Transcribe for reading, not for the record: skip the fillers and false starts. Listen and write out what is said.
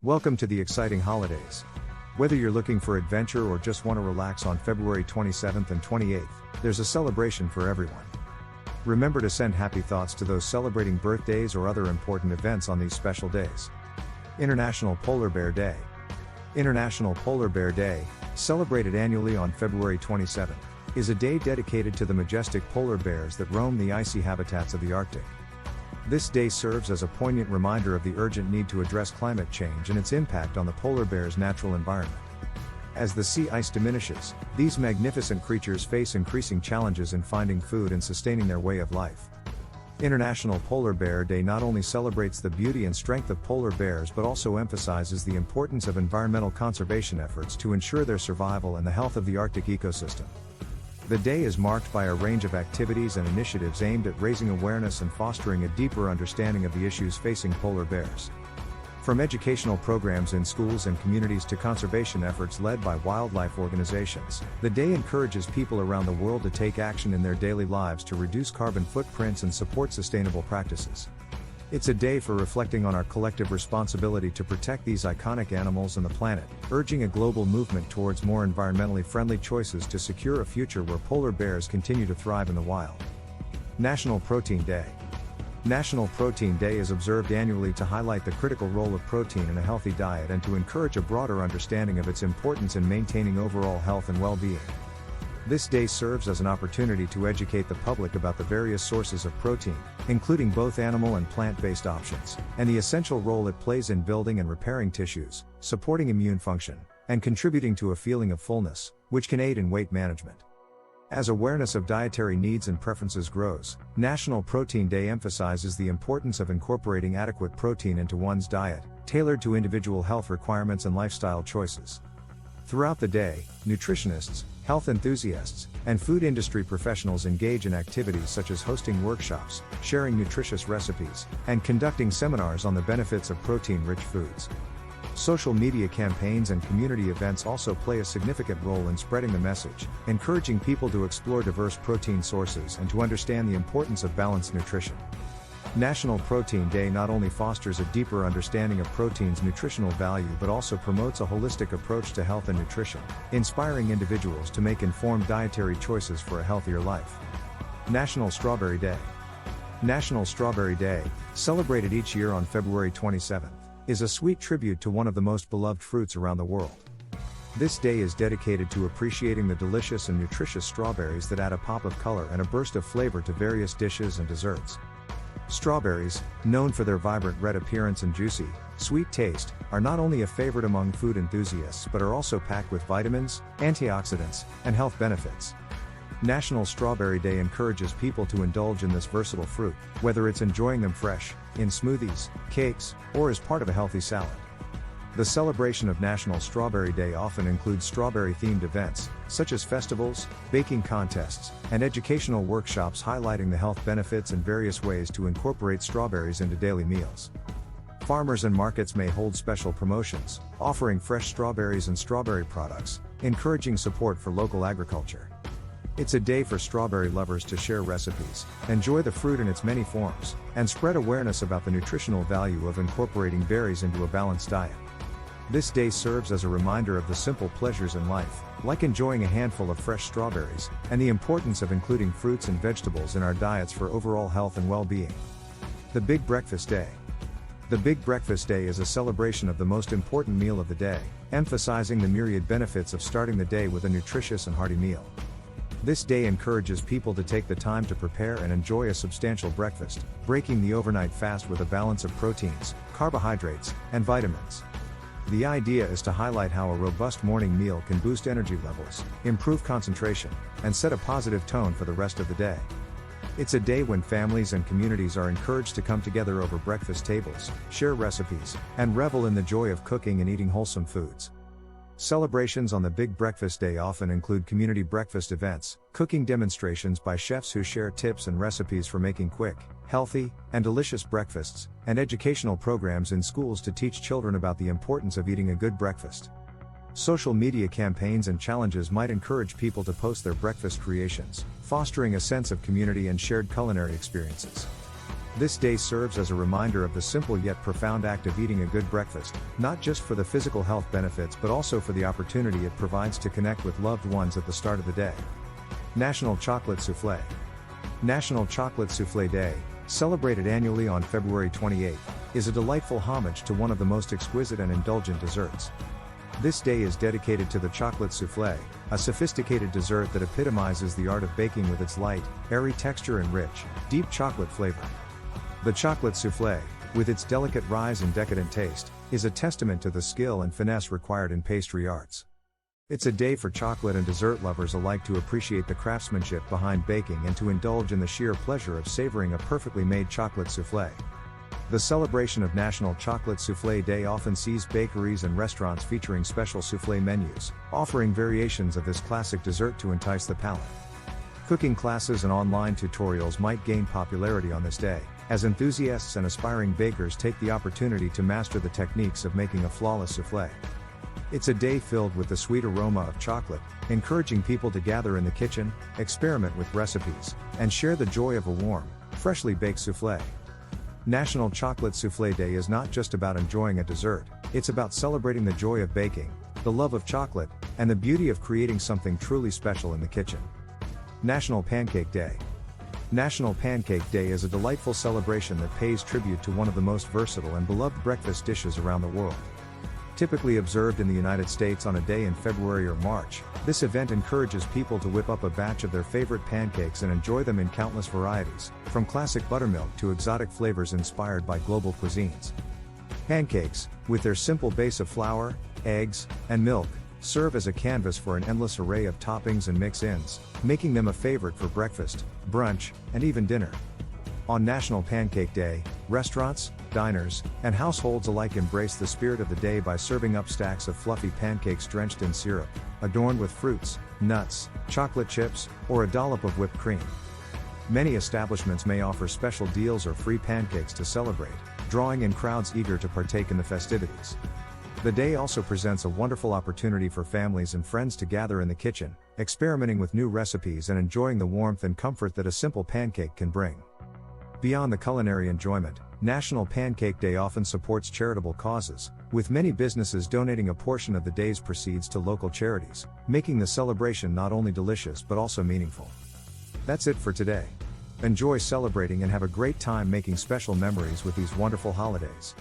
Welcome to the exciting holidays. Whether you're looking for adventure or just want to relax on February 27th and 28th, there's a celebration for everyone. Remember to send happy thoughts to those celebrating birthdays or other important events on these special days. International Polar Bear Day. International Polar Bear Day, celebrated annually on February 27th, is a day dedicated to the majestic polar bears that roam the icy habitats of the Arctic. This day serves as a poignant reminder of the urgent need to address climate change and its impact on the polar bear's natural environment. As the sea ice diminishes, these magnificent creatures face increasing challenges in finding food and sustaining their way of life. International Polar Bear Day not only celebrates the beauty and strength of polar bears but also emphasizes the importance of environmental conservation efforts to ensure their survival and the health of the Arctic ecosystem. The day is marked by a range of activities and initiatives aimed at raising awareness and fostering a deeper understanding of the issues facing polar bears. From educational programs in schools and communities to conservation efforts led by wildlife organizations, the day encourages people around the world to take action in their daily lives to reduce carbon footprints and support sustainable practices. It's a day for reflecting on our collective responsibility to protect these iconic animals and the planet, urging a global movement towards more environmentally friendly choices to secure a future where polar bears continue to thrive in the wild. National Protein Day. National Protein Day is observed annually to highlight the critical role of protein in a healthy diet and to encourage a broader understanding of its importance in maintaining overall health and well-being. This day serves as an opportunity to educate the public about the various sources of protein, including both animal and plant-based options, and the essential role it plays in building and repairing tissues, supporting immune function, and contributing to a feeling of fullness, which can aid in weight management. As awareness of dietary needs and preferences grows, National Protein Day emphasizes the importance of incorporating adequate protein into one's diet, tailored to individual health requirements and lifestyle choices. Throughout the day, nutritionists, health enthusiasts, and food industry professionals engage in activities such as hosting workshops, sharing nutritious recipes, and conducting seminars on the benefits of protein-rich foods. Social media campaigns and community events also play a significant role in spreading the message, encouraging people to explore diverse protein sources and to understand the importance of balanced nutrition. National Protein Day not only fosters a deeper understanding of protein's nutritional value but also promotes a holistic approach to health and nutrition, inspiring individuals to make informed dietary choices for a healthier life. National Strawberry Day. National Strawberry Day, celebrated each year on February 27th, is a sweet tribute to one of the most beloved fruits around the world. This day is dedicated to appreciating the delicious and nutritious strawberries that add a pop of color and a burst of flavor to various dishes and desserts. Strawberries, known for their vibrant red appearance and juicy, sweet taste, are not only a favorite among food enthusiasts but are also packed with vitamins, antioxidants, and health benefits. National Strawberry Day encourages people to indulge in this versatile fruit, whether it's enjoying them fresh, in smoothies, cakes, or as part of a healthy salad. The celebration of National Strawberry Day often includes strawberry-themed events, such as festivals, baking contests, and educational workshops highlighting the health benefits and various ways to incorporate strawberries into daily meals. Farmers and markets may hold special promotions, offering fresh strawberries and strawberry products, encouraging support for local agriculture. It's a day for strawberry lovers to share recipes, enjoy the fruit in its many forms, and spread awareness about the nutritional value of incorporating berries into a balanced diet. This day serves as a reminder of the simple pleasures in life, like enjoying a handful of fresh strawberries, and the importance of including fruits and vegetables in our diets for overall health and well-being. The Big Breakfast Day. The Big Breakfast Day is a celebration of the most important meal of the day, emphasizing the myriad benefits of starting the day with a nutritious and hearty meal. This day encourages people to take the time to prepare and enjoy a substantial breakfast, breaking the overnight fast with a balance of proteins, carbohydrates, and vitamins. The idea is to highlight how a robust morning meal can boost energy levels, improve concentration, and set a positive tone for the rest of the day. It's a day when families and communities are encouraged to come together over breakfast tables, share recipes, and revel in the joy of cooking and eating wholesome foods. Celebrations on the Big Breakfast Day often include community breakfast events, cooking demonstrations by chefs who share tips and recipes for making quick, healthy, and delicious breakfasts, and educational programs in schools to teach children about the importance of eating a good breakfast. Social media campaigns and challenges might encourage people to post their breakfast creations, fostering a sense of community and shared culinary experiences. This day serves as a reminder of the simple yet profound act of eating a good breakfast, not just for the physical health benefits but also for the opportunity it provides to connect with loved ones at the start of the day. National Chocolate Souffle. National Chocolate Souffle Day, celebrated annually on February 28, is a delightful homage to one of the most exquisite and indulgent desserts. This day is dedicated to the chocolate souffle, a sophisticated dessert that epitomizes the art of baking with its light, airy texture and rich, deep chocolate flavor. The chocolate souffle, with its delicate rise and decadent taste, is a testament to the skill and finesse required in pastry arts. It's a day for chocolate and dessert lovers alike to appreciate the craftsmanship behind baking and to indulge in the sheer pleasure of savoring a perfectly made chocolate souffle. The celebration of National Chocolate Souffle Day often sees bakeries and restaurants featuring special souffle menus, offering variations of this classic dessert to entice the palate. Cooking classes and online tutorials might gain popularity on this day, as enthusiasts and aspiring bakers take the opportunity to master the techniques of making a flawless souffle. It's a day filled with the sweet aroma of chocolate, encouraging people to gather in the kitchen, experiment with recipes, and share the joy of a warm, freshly baked souffle. National Chocolate Souffle Day is not just about enjoying a dessert, it's about celebrating the joy of baking, the love of chocolate, and the beauty of creating something truly special in the kitchen. National Pancake Day. National Pancake Day is a delightful celebration that pays tribute to one of the most versatile and beloved breakfast dishes around the world. Typically observed in the United States on a day in February or March, this event encourages people to whip up a batch of their favorite pancakes and enjoy them in countless varieties, from classic buttermilk to exotic flavors inspired by global cuisines. Pancakes, with their simple base of flour, eggs, and milk, serve as a canvas for an endless array of toppings and mix-ins, making them a favorite for breakfast, brunch, and even dinner. On National Pancake Day, restaurants, diners, and households alike embrace the spirit of the day by serving up stacks of fluffy pancakes drenched in syrup, adorned with fruits, nuts, chocolate chips, or a dollop of whipped cream. Many establishments may offer special deals or free pancakes to celebrate, drawing in crowds eager to partake in the festivities. The day also presents a wonderful opportunity for families and friends to gather in the kitchen, experimenting with new recipes and enjoying the warmth and comfort that a simple pancake can bring. Beyond the culinary enjoyment, National Pancake Day often supports charitable causes, with many businesses donating a portion of the day's proceeds to local charities, making the celebration not only delicious but also meaningful. That's it for today. Enjoy celebrating and have a great time making special memories with these wonderful holidays.